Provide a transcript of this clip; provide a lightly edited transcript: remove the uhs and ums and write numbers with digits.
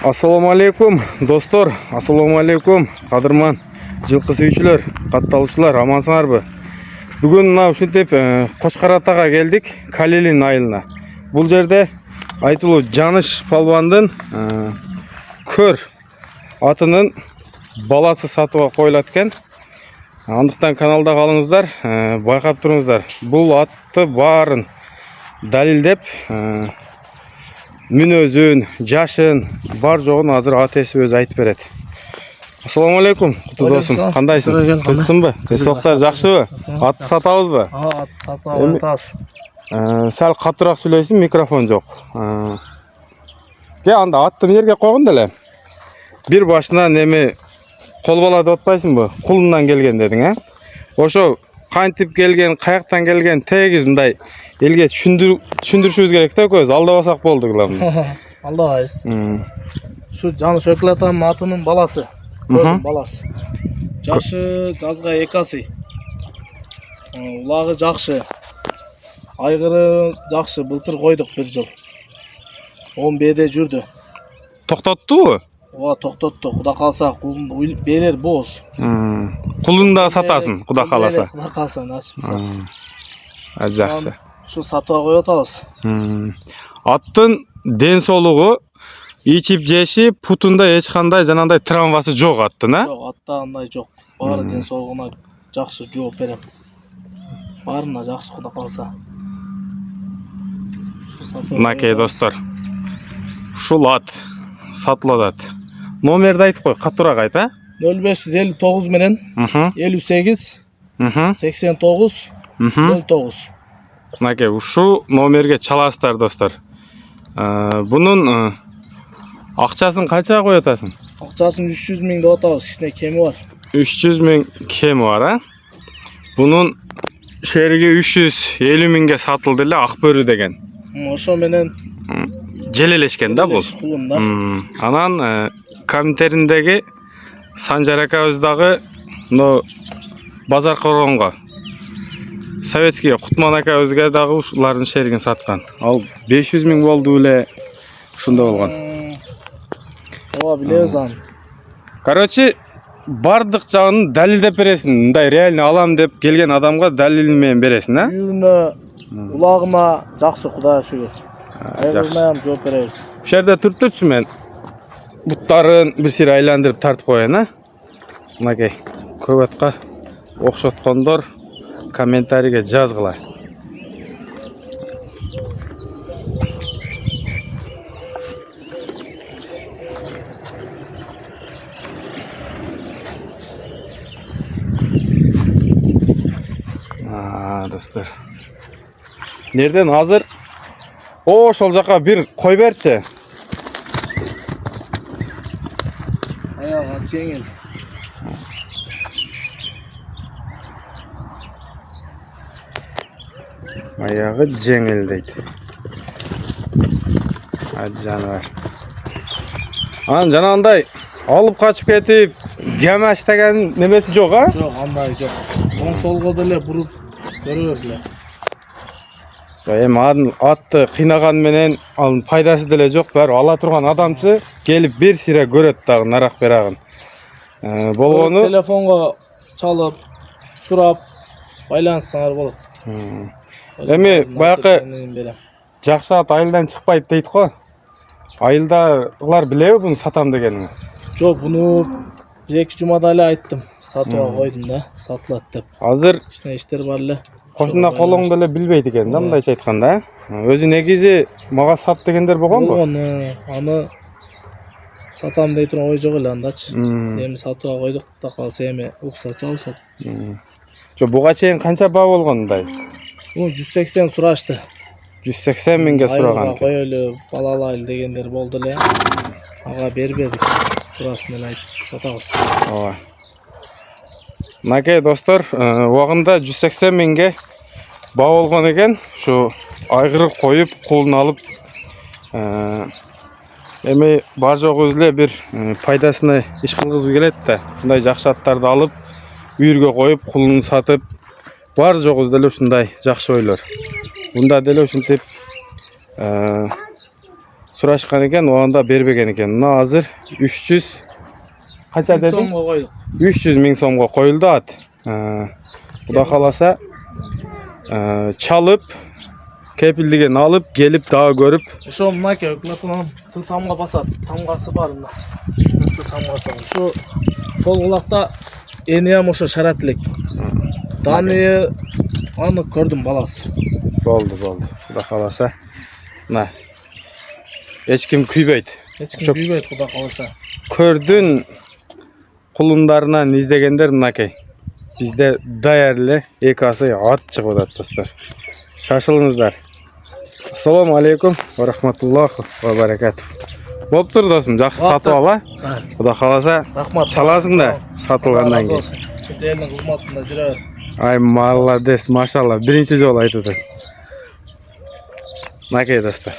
Assalamu alaikum dostlar, assalamu alaikum qadırman жылқы сүйүүчүлөр, катталуучулар, амансыңарбы? Бүгүн мына ушинтип Кочкор Атага келдик, Калилин айылына. Бул жерде айтылуу Жаныш палбандын көр атынын баласы сатууга коюлат экен. Андыктан каналда калыңыздар, байкап туруңуздар. Бул атты баарын далилдеп, мүнөзүн, жашын, бар жогун азыр атеси өзү айтып берет. Ассаламу алейкум, куту досум. Кандайсың? Тынчсыңбы? Тынчсыңдар, жакшыбы? Атты сатабызбы? Атты сатып алабыз. Сәл катыраак сүйлөйсүң, микрофон жок. Ке анда атты жерге койгон деле. Бир башынан эми кол бала деп атпайсыңбы? Кулундан келген дедиң, Ошо кантип келген, каяктан келген тегиз мындай элге түшүндүрүшүбүз керек да, көз алдабасак болду главный. Алдабайбыз. Şu Жаныш Атанын атынын баласы. Баласы. Жашы жазга 2 асы. Улагы жакшы. Айгыры жакшы, былтыр койдук бир жыл. 10 беде жүрдү. Токтоттубу? Ооба, токтотту. Куда калса кулун берер боз. Кулун да сатасың, куда каласа. Куда калса насип болсо. Жакшы. Şu сатууга коюп атабыз. Аттын ден соолугу, ичип жеши, путунда эч кандай жанагындай травмасы жок аттын, Жок, атта андай жок. Баары ден соолугуна жакшы жооп берем. Баарына жакшы, куда калса. Мынакей достор. Ушул ат сатылат. Номерди айтып кой, катуураак айт, 0559 менен 58 89 09. Мынакей ушу номерге чаласыздар достор. Бунун акчасын канчага коюп атасың? Акчасын 300 миң деп атабыз, кичине кеми бар. 300 миң кеми бар, Бунун шериги 350 миңге сатылды эле, Акбөрү деген. Ошо менен желелешкен да бул. Анан комментариндеги Санжар акабыз дагы базар коргонго Советский Кутман акабызга дагы ушулардын шеригин саткан. Ал 500 миң болду эле, ушунда болгон. Ооба, билебиз аны. Короче, бардык жагын далилдеп бересиң. Мындай реально алам деп келген адамга далил менен бересиң, Үйүрүнө, улагыма жакшы, Кудайга шүгүр. Айгырына жооп беребиз. Бу жерде туруп турчу, мен буттарын бир сире айландырып тартып коеюн, Мынакей, көп атка окшоткондор комментарийге жазгыла. Достор. Нерден азыр? Ошол жака бир кой берчи. Аяга жеңил. Аягы жеңил дейт. Жаныбар. Анан жанагындай алып качып кетип, гамаш деген немеси жок, Жок, андай жок. Оң солго деле буруп көрөр деле. Эми атты кыйнаган менен анын пайдасы деле жок, баары ала турган адамчы келип бир сире көрөт дагы нарак берагын. Болгону телефонго чалып, сурап байланышсаңар болот. Эми баякы жакшы ат айылдан чыкпайт дейт го. Айылдагылар билеби буну сатам дегенин? Жок, буну 1-2 жумада эле айттым. Сатууга койдум да, сатылат деп. Азыр кичине иштер бар эле. Кошуна колоң деле билбейт экен да, мындайча айтканда, Өзү негизи мага сат дегендер болгонбу? Аны сатам дей турган ой жок эле андачы. Эми сатууга койдук да калса эми укса чалышат. Жо буга чейин канча баа болгон мындай? 180 сурашты. 180 миңге сураган. Коелу, балалайлы дегендер болду эле. Ага бербедик. Турасын эле айтып сатабыз. Ооба. Мынакей достор, убагында 180 миңге баа болгон экен. Ушу айгыры коюп, кулун алып, эми бар жогубуз эле бир пайдасына иш кылгызып келет да. Ушундай жакшы аттарды алып, үйүргө коюп, кулун сатып, бар жогубуз деле ушундай жакшы ойлор. Бунда деле ушинтип surashkan ekan, onda berbegen ekan. Mına hazır 300 kaça dedin? So'mga qo'ydik. 300 ming so'mga qo'yildi at. Xudo xolasa çalıp kepildigini alıp gelip daha görüp Şu mınaki öklatынан tamga basat. Tamgası var mında. Tamgası. Şu sol kulakta eni ham o'sha sharatlik. Daniyi anı gördüm balası. oldu. Xudo xolasa. Mana hech kim kuybaydi. Hech kim Çok- kuybaydi xudo qalasa. Kördün kulunlarından izlegenler mınaki. Bizde değerli ekası at çıkıyor dostlar. Şaşılыңыздар. Assalamu alaikum ve rahmetullahi ve berekatuh. Болып тұр досым, жақсы сатып ала. Құда қаласа Rahmat. çalasың да сатылғаннан кейін. Şimdi elin kızmatında жүре. Ay молодец, машалла. Birinci жол айтып отыр. Накей достар.